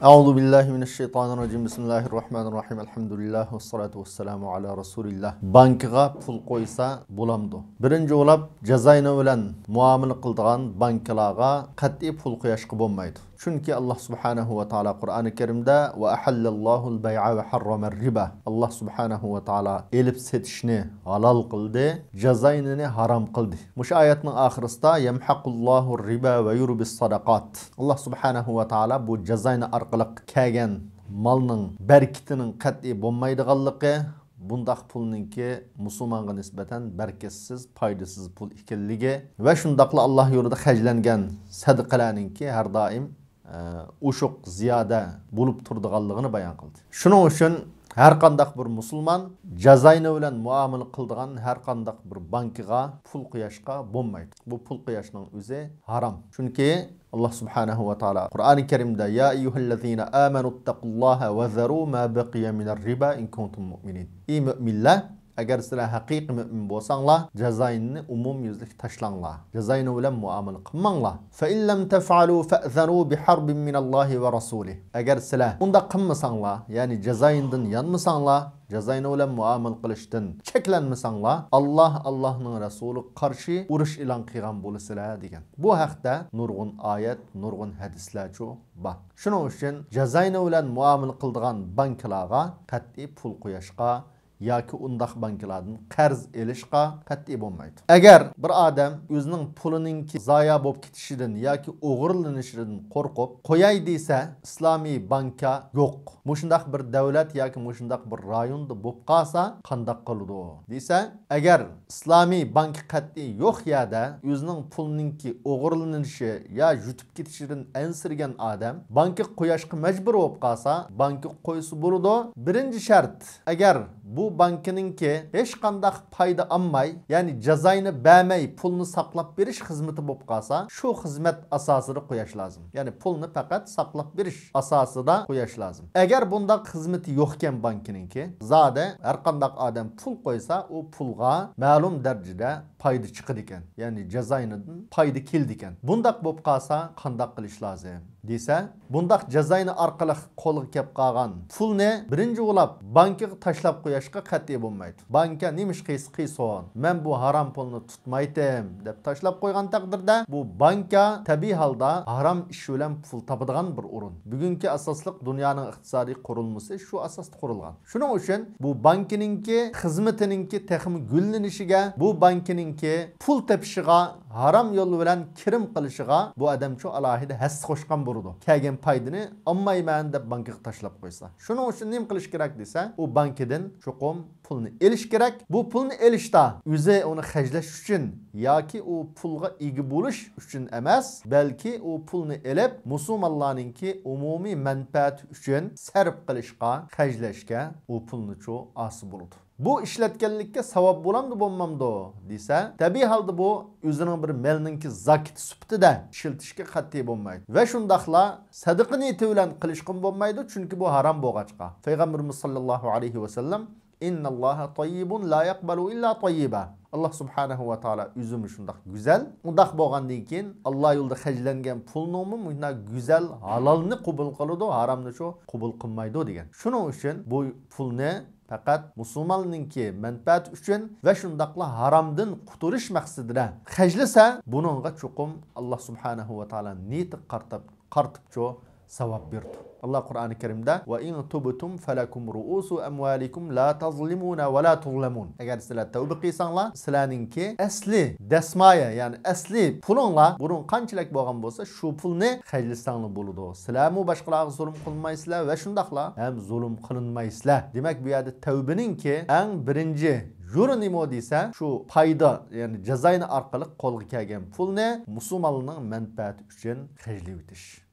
Euzu billahi mineşşeytanirracim. Bismillahirrahmanirrahim. Elhamdülillah ve salatu vesselamu ala Resulillah. Bankaga pul qoysa bulamdı. Birinci olap jazayna bilen muamele kıldıgan bankalarga qat'iy pul qoyashqa bolmaydı. Çünkü Allah Subhanahu ve Taala Kur'an-ı Kerim'de ve ahallallahu'l bey'a ve harramer riba. Allah Subhanahu ve Taala elip setishni halal kıldı, jazaynini haram kıldı. Muş ayetinin ahirisida yemhaqullahu riba ve yurbis sadaqat. Allah Subhanahu ve Taala bu jazayni arqali kelgan malning berkitinin qat'iy bo'lmaydiganligi, bundaq pulninki musulmonga nisbatan berkatsiz, foydasiz pul ekanligi va shundaqla Alloh yo'lida xarjlangan sadaqalarninki har doim o'shuq ziyoda bo'lib turdiganligini bayon qildi. Shuning uchun her qandaq bir musulman jazayni bilan muomala qildigan her qandaq bir bankiga pul qo'yashqa bo'lmaydi. Bu pul qo'yashning o'zi haram. Chunki Allah Subhanahu ve Taala Kur'an-ı Kerim'de ya eyyuhellezine amenuttaqullaha ve zaru ma baqiya minar riba in kuntum mu'minin. Ey müminler, eğer sizler haqiqiy mümin bolsanglar, jazayni umum yüzlük taşlanglar. Jazayni bilan muamele qilmanglar. Fa in lam taf'alu fa'zanu bi harbin minallahi ve rasulih. Eğer sizler unda qilmasanglar, yani jazayindan yanmasanglar, jazayni bilan muamele qilishdan cheklanmasanglar, Allah'ның Rasuli qarshi urush e'lon qilgan bo'lasizlar degan. Bu haqda nurg'un oyat, nurg'un hadislar bor. Shuning uchun jazayni bilan muamele qildigan banklarga qat'iy pul qo'yashqa yoki undaq bankalardan qarz elishqa qat'iy bo'lmaydi. Agar bir odam o'zining pulininki zoya bo'lib ketishidan yoki o'g'irlanishidan qo'rqib qo'yay desa, islomiy banka yo'q. Mushundaq bir davlat yoki mushundaq bir rayonda bo'lib qolsa, qandoq qiladi desa, agar islomiy bank qat'iy yo'q yerda o'zining pulininki o'g'irlanishi yo yutib ketishidan ansirgan odam banka qo'yashga majbur bo'lib qolsa, banka qo'ysa bo'ladi. Birinchi shart, agar bu bankininki hech qanday foyda olmay, ya'ni jazayni bermay pulni saqlab berish xizmati bo'lib qolsa, shu xizmat asosida qo'yish lozim. Ya'ni pulni faqat saqlab berish asosida qo'yish lozim. Agar bundaq xizmati yo'q ekan bankininki, zada har qanday odam pul qo'ysa, u pulga ma'lum darajada foyda chiqadi ekan. Ya'ni jazaynidan foyda keldi ekan. Bundaq bo'lib qolsa, qanday qilish lozim desa, bundaq jazayni orqali qo'lga kelib qolgan pulni birinchi bo'lib bankaga tashlab qo'yishga qat'iy bo'lmaydi. Banka nemish qiyson, men bu haram pulni tutmaydim deb tashlab qo'ygan taqdirda, bu banka tabiiy holda haram ish bilan pul topadigan bir o'rin. Bugungi asosliq dunyoning iqtisodiy qurilmasi shu asosda qurilgan. Shuning uchun bu bankininki xizmatininki texmi gullanishiga, bu bankininki pul tepishiga, haram yo'l bilan kirim qilishiga bu odamcha alohida hass qo'shgan bo'ladi. Kelgan foydani olmayman deb bankaga tashlab qo'ysa. Shuning uchun nima qilish kerak desa, u bankidan cho'qim pulni elish kerak. Bu pulni elishda o'zi uni xarjlash uchun yoki u pulga ega bo'lish uchun emas, balki u pulni elib musulmonlarningki umumiy manfaat uchun sarf qilishga, xarjlashga u pulni osi bo'ladi. Bu ishlatganlikka savob bo'lamdi bo'lmamdi desa, tabiiy holda bu o'zining bir malninki zakit sifatida ishlatishga qat'iy bo'lmaydi. Va shundaqla sadaqa niyati bilan qilishga bo'lmaydi, chunki bu harom bo'lg'achqa. Payg'ambarimiz sollallohu alayhi va sallam innalloha tayyibun la yaqbalu illa tayyiba. Allah Subhanahu ve Taala üzümü şundaq güzel. Undaq bo'lgandan keyin Alloh yo'lida xarjlangan pulni bunday güzel, halalni qabul qiladi, haramni qabul qilmaydi degan. Shuning uchun bu pulni faqat musulmonninki manfaat uchun va shundaqla haromdan qutulish maqsadida xarjlasa, buningga cho'qim Alloh Subhanahu va Taala niyati qartib savob berdi. Allah Kur'an-ı Kerim'de ve in tubtum falakum ru'usu amwalikum la tazlimuna ve la tuzlamun. Eğer sizler tövbe qilsanglar, sizlarninki asli dasmaya, yani asli pulinglar burun qanchalik bo'lgan bo'lsa, shu pulni xarjlasanglar bo'ladi. Sizlar mu boshqalarga zulm qilmaysizlar va shundaqla ham zulm qilinmaysizlar. Demak, bu yerda tavbaninki eng birinchi yo'li nima desa, shu foyda, ya'ni jazayni orqali qo'lga kelgan pulni musulmonlarning manfaati uchun xarjlab o'tish.